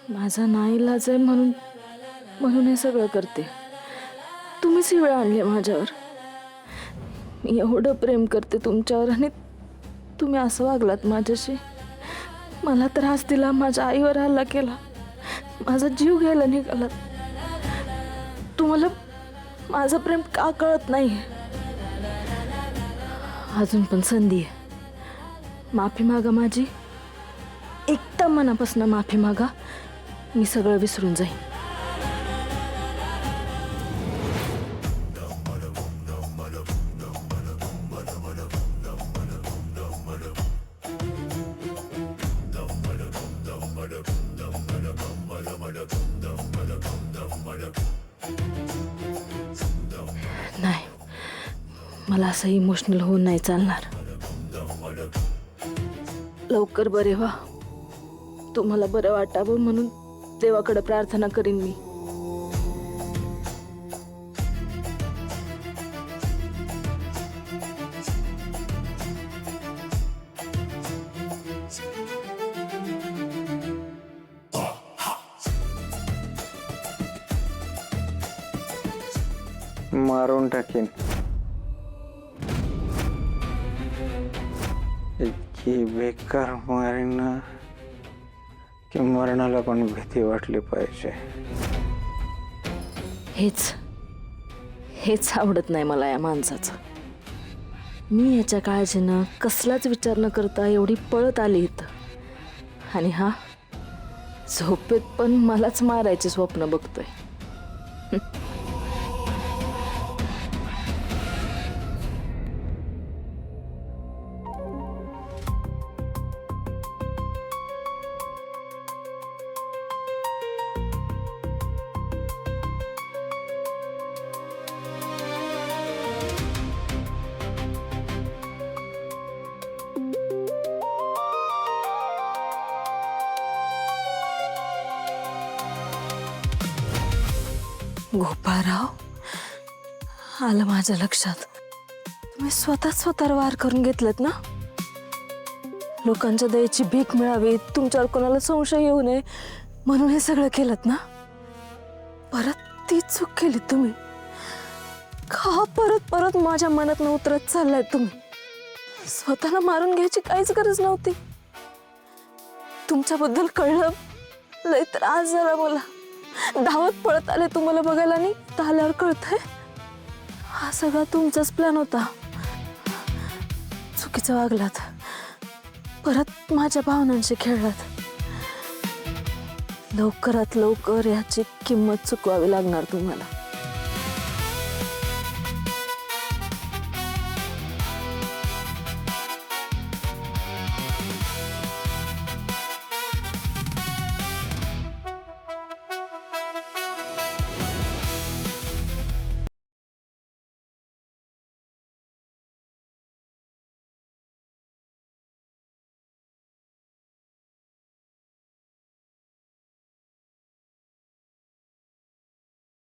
माझा नाईलाज आहे म्हणून म्हणून हे सगळं करते. तुम्हीच ही वेळ आणली माझ्यावर. मी एवढं प्रेम करते तुमच्यावर आणि तुम्ही असं वागलात माझ्याशी. मला त्रास दिला, माझ्या आईवर हल्ला केला, माझा जीव घ्यायला निघाला. तुम्हाला माझं प्रेम का कळत नाही? अजून पण संधी आहे. माफी मागा माझी, एकदम मनापासून माफी मागा. मी सगळं विसरून जाईन. नाही, मला असं इमोशनल होऊन नाही चालणार. लवकर बरे व्हा. तुम्हाला बरं वाटावं म्हणून देवाकडे प्रार्थना करीन मी. मारून टाकेन. इतकी बेकार मारीन ना की मरणाला पण भीती वाटली पाहिजे. हेच आवडत नाही मला या माणसाचं. मी याच्या काळजीनं कसलाच विचार न करता एवढी पळत आली इथं, आणि हा झोपेत पण मलाच मारायचे स्वप्न बघतोय. गोपाळराव, आलं माझ्या लक्षात. तुम्ही स्वतःवर वार करून घेतलेत ना. लोकांच्या दयेची भीक मिळावी, तुमच्यावर कोणाला संशय येऊ नये म्हणून हे सगळं केलं ना. परत ती चूक केली तुम्ही. का परत परत माझ्या मनात उतरत चाललाय तुम्ही? स्वतःला मारून घ्यायची काहीच गरज नव्हती. तुमच्याबद्दल कळलं, लय त्रास झाला मला. धावत पळत आले तुम्हाला बघायला, आणि आल्यावर कळतंय हा सगळा तुमचाच प्लॅन होता. चुकीचं वागलात, परत माझ्या भावनांशी खेळलात. लवकरात लवकर याची किंमत चुकवावी लागणार तुम्हाला.